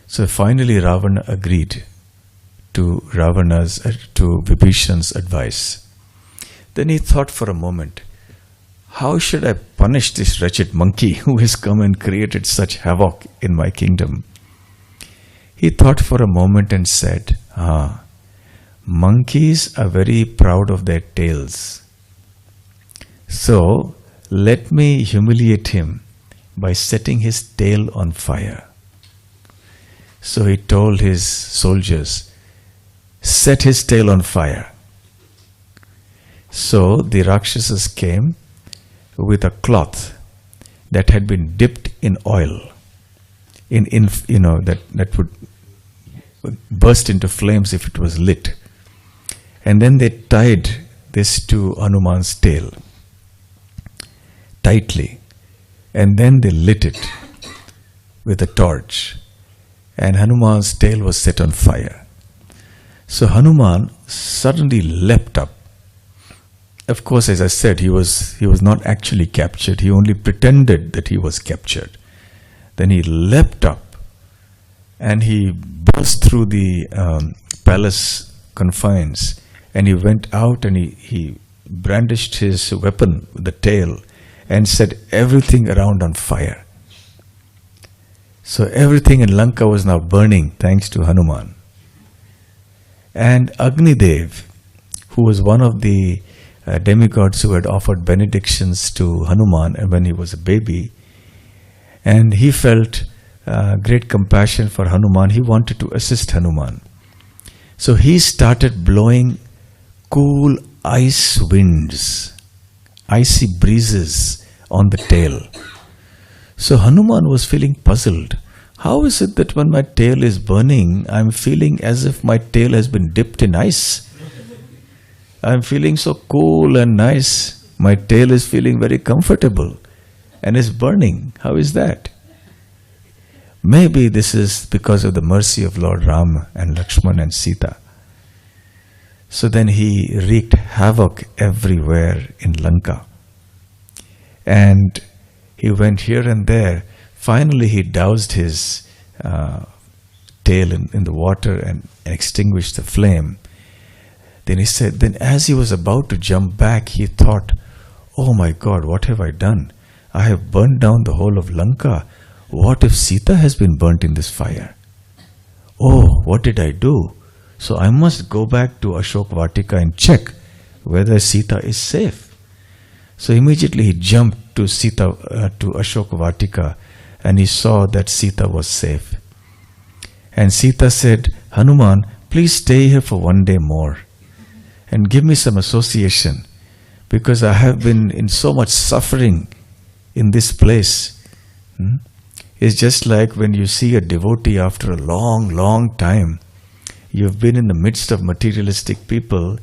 So finally Ravana agreed to Vibhishan's advice. Then he thought for a moment, how should I punish this wretched monkey who has come and created such havoc in my kingdom? He thought for a moment and said, monkeys are very proud of their tails. So let me humiliate him by setting his tail on fire. So he told his soldiers, set his tail on fire. So the Rakshasas came with a cloth that had been dipped in oil, that would burst into flames if it was lit. And then they tied this to Hanuman's tail tightly, and then they lit it with a torch, and Hanuman's tail was set on fire. So Hanuman suddenly leapt up. Of course, as I said, he was not actually captured. He only pretended that he was captured. Then he leapt up and he burst through the palace confines, and he went out and he brandished his weapon, the tail, and set everything around on fire. So everything in Lanka was now burning thanks to Hanuman. And Agni Dev, who was one of the demigods who had offered benedictions to Hanuman when he was a baby, and he felt great compassion for Hanuman. He wanted to assist Hanuman. So he started blowing cool ice winds, icy breezes on the tail. So Hanuman was feeling puzzled. How is it that when my tail is burning, I'm feeling as if my tail has been dipped in ice? I'm feeling so cool and nice. My tail is feeling very comfortable and is burning. How is that? Maybe this is because of the mercy of Lord Ram and Lakshman and Sita. So then he wreaked havoc everywhere in Lanka. And he went here and there. Finally he doused his tail in the water and extinguished the flame. Then he said, then as he was about to jump back, he thought, oh my God, what have I done? I have burned down the whole of Lanka. What if Sita has been burnt in this fire? Oh, what did I do? So I must go back to Ashok Vatika and check whether Sita is safe. So immediately he jumped to Ashok Vatika, and he saw that Sita was safe. And Sita said, Hanuman, please stay here for one day more and give me some association, because I have been in so much suffering in this place. It's just like when you see a devotee after a long, long time. You've been in the midst of materialistic people,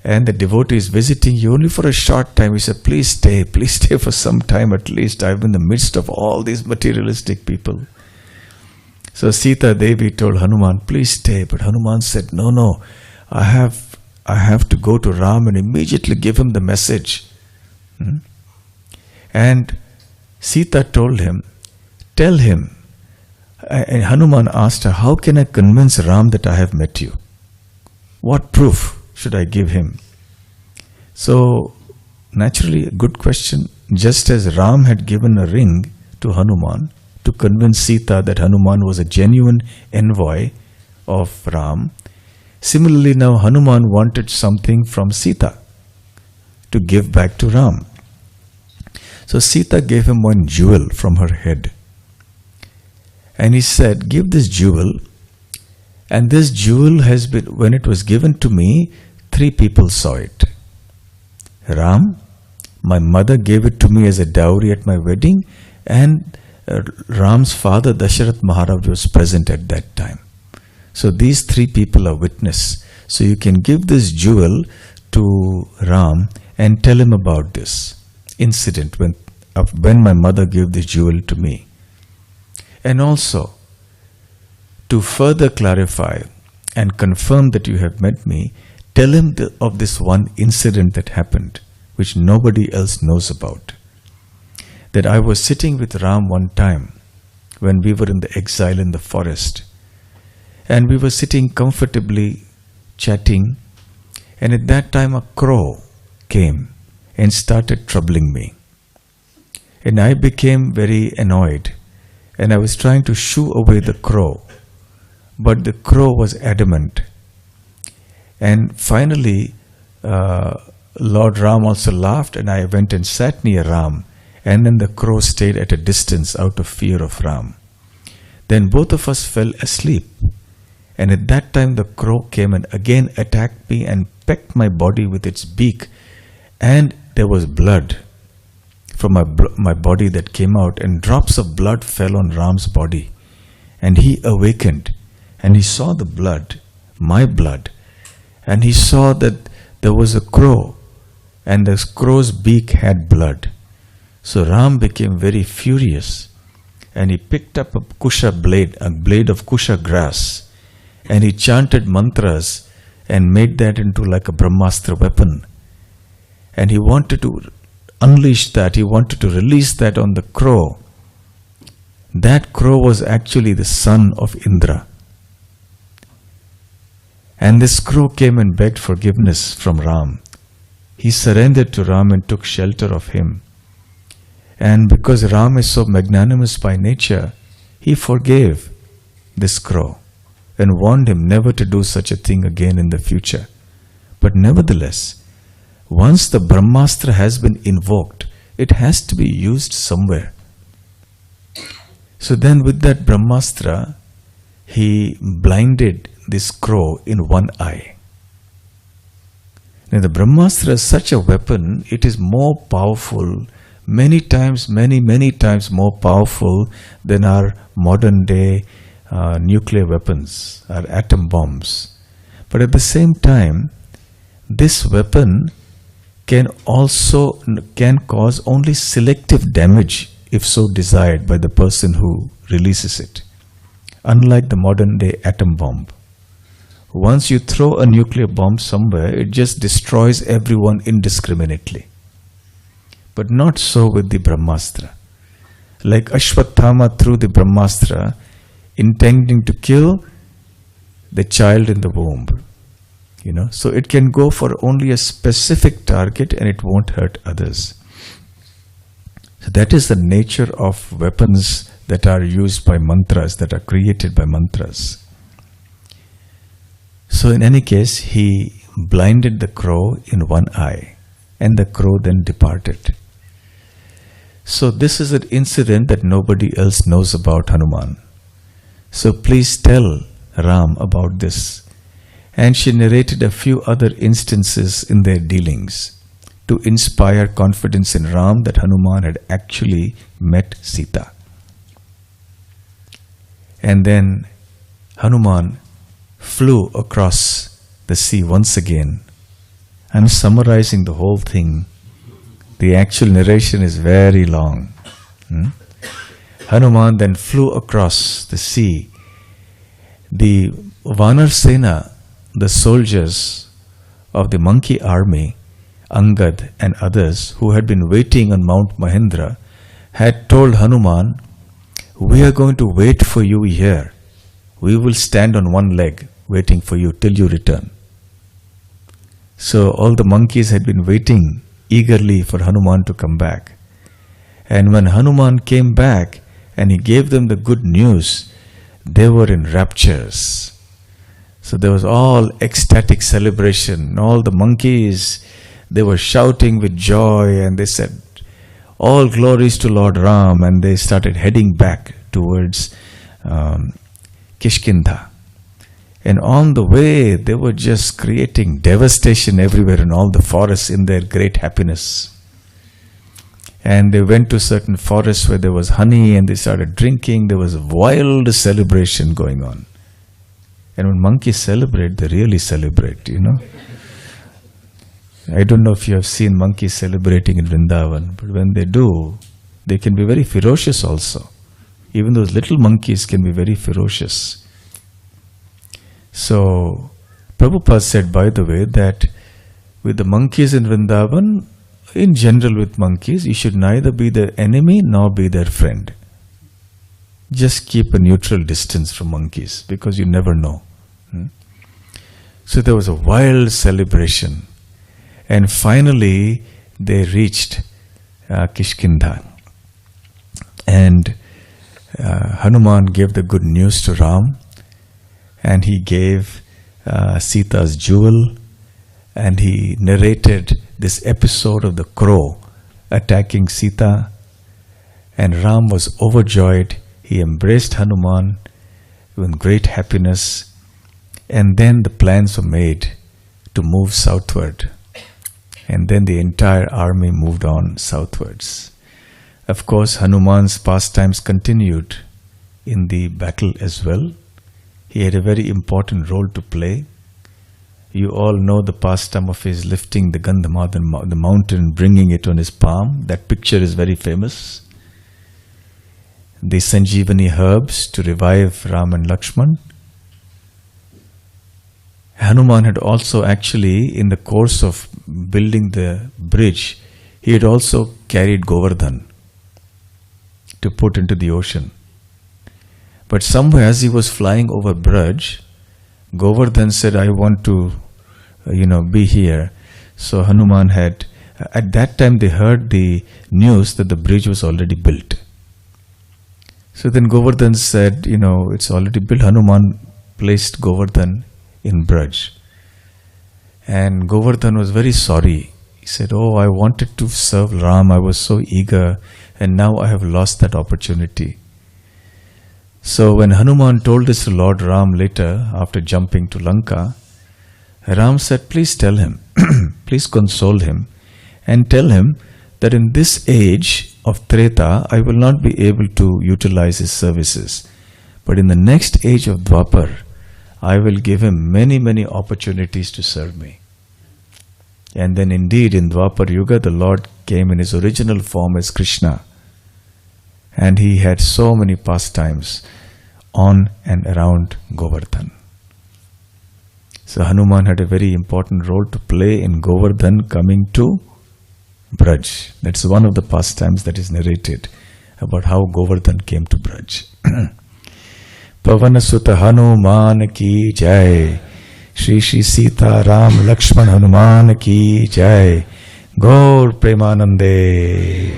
and the devotee is visiting you only for a short time. You say, please stay for some time at least. I've been in the midst of all these materialistic people. So Sita Devi told Hanuman, please stay. But Hanuman said, no, I have to go to Ram and immediately give him the message. And Sita told him, tell him. And Hanuman asked her, how can I convince Ram that I have met you? What proof should I give him? So, naturally, a good question. Just as Ram had given a ring to Hanuman to convince Sita that Hanuman was a genuine envoy of Ram, similarly now Hanuman wanted something from Sita to give back to Ram. So Sita gave him one jewel from her head. And he said, give this jewel. And this jewel has been, when it was given to me, 3 people saw it. Ram, my mother gave it to me as a dowry at my wedding, and Ram's father, Dasharath Maharaj, was present at that time. So these 3 people are witness. So you can give this jewel to Ram and tell him about this incident when my mother gave this jewel to me. And also, to further clarify and confirm that you have met me, tell him of this one incident that happened, which nobody else knows about. That I was sitting with Ram one time when we were in the exile in the forest, and we were sitting comfortably chatting, and at that time a crow came and started troubling me. And I became very annoyed, and I was trying to shoo away the crow, but the crow was adamant. And finally, Lord Ram also laughed, and I went and sat near Ram, and then the crow stayed at a distance out of fear of Ram. Then both of us fell asleep, and at that time the crow came and again attacked me and pecked my body with its beak, and there was blood from my body that came out, and drops of blood fell on Ram's body. And he awakened, and he saw the blood, my blood, and he saw that there was a crow, and the crow's beak had blood. So Ram became very furious, and he picked up a kusha blade, a blade of kusha grass, and he chanted mantras and made that into like a brahmastra weapon. And he wanted to unleash that, he wanted to release that on the crow. That crow was actually the son of Indra. And this crow came and begged forgiveness from Ram. He surrendered to Ram and took shelter of him. And because Ram is so magnanimous by nature, he forgave this crow and warned him never to do such a thing again in the future. But nevertheless, once the Brahmastra has been invoked, it has to be used somewhere. So then with that Brahmastra, he blinded this crow in one eye. Now the Brahmastra is such a weapon, it is more powerful, many times more powerful than our modern day nuclear weapons, our atom bombs. But at the same time, this weapon can cause only selective damage if so desired by the person who releases it, unlike the modern day atom bomb. Once you throw a nuclear bomb somewhere, it just destroys everyone indiscriminately. But not so with the Brahmastra. Like Ashwatthama threw the Brahmastra, intending to kill the child in the womb. So it can go for only a specific target and it won't hurt others. So that is the nature of weapons that are used by mantras, that are created by mantras. So in any case, he blinded the crow in one eye, and the crow then departed. So this is an incident that nobody else knows about Hanuman. So please tell Ram about this. And she narrated a few other instances in their dealings to inspire confidence in Ram that Hanuman had actually met Sita. And then Hanuman flew across the sea once again. I'm summarizing the whole thing. The actual narration is very long. Hanuman then flew across the sea. The Vanar Sena, the soldiers of the monkey army, Angad and others who had been waiting on Mount Mahendra, had told Hanuman, "We are going to wait for you here. We will stand on one leg waiting for you till you return." So all the monkeys had been waiting eagerly for Hanuman to come back. And when Hanuman came back and he gave them the good news, they were in raptures. So there was all ecstatic celebration. All the monkeys, they were shouting with joy, and they said, "All glories to Lord Ram," and they started heading back towards Kishkindha. And on the way, they were just creating devastation everywhere in all the forests in their great happiness. And they went to certain forests where there was honey, and they started drinking. There was a wild celebration going on. And when monkeys celebrate, they really celebrate, I don't know if you have seen monkeys celebrating in Vrindavan, but when they do, they can be very ferocious also. Even those little monkeys can be very ferocious. So, Prabhupada said, by the way, that with the monkeys in Vrindavan, in general with monkeys, you should neither be their enemy nor be their friend. Just keep a neutral distance from monkeys, because you never know. So there was a wild celebration. And finally, they reached Kishkinda. And Hanuman gave the good news to Ram. And he gave Sita's jewel. And he narrated this episode of the crow attacking Sita. And Ram was overjoyed. He embraced Hanuman with great happiness. And then the plans were made to move southward. And then the entire army moved on southwards. Of course, Hanuman's pastimes continued in the battle as well. He had a very important role to play. You all know the pastime of his lifting the Gandhamadhan, the mountain, bringing it on his palm. That picture is very famous. The Sanjeevani herbs to revive Ram and Lakshman. Hanuman had also actually, in the course of building the bridge, he had also carried Govardhan to put into the ocean. But somewhere as he was flying over Braj, Govardhan said, I want to, be here. So Hanuman had, at that time they heard the news that the bridge was already built. So then Govardhan said, it's already built. Hanuman placed Govardhan in Braj. And Govardhan was very sorry. He said, I wanted to serve Ram. I was so eager, and now I have lost that opportunity. So when Hanuman told this to Lord Ram later, after jumping to Lanka, Ram said, please tell him, please console him, and tell him that in this age of Treta, I will not be able to utilize his services. But in the next age of Dwapar, I will give him many, many opportunities to serve me. And then indeed in Dwapar Yuga, the Lord came in his original form as Krishna. And he had so many pastimes on and around Govardhan. So Hanuman had a very important role to play in Govardhan coming to Braj. That's one of the pastimes that is narrated about how Govardhan came to Braj. Pavana Sutta Hanuman ki jai. Shri Shri Sita Ram Lakshman Hanuman ki jai. Gaur Premanande.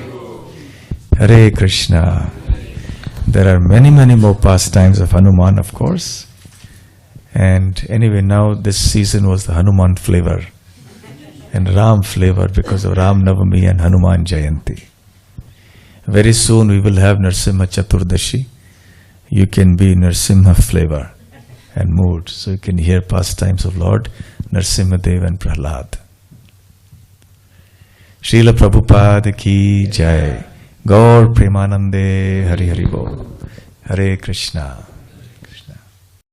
Hare Krishna. There are many, many more pastimes of Hanuman, of course. And anyway, now this season was the Hanuman flavor. And Ram flavor because of Ram Navami and Hanuman Jayanti. Very soon we will have Narsimha Chaturdashi. You can be Narsimha flavor and mood. So you can hear pastimes of Lord Narsimha Dev and Prahlad. Srila Prabhupada ki jai. Gaur Premanande Hari Hari Bol. Hare Krishna.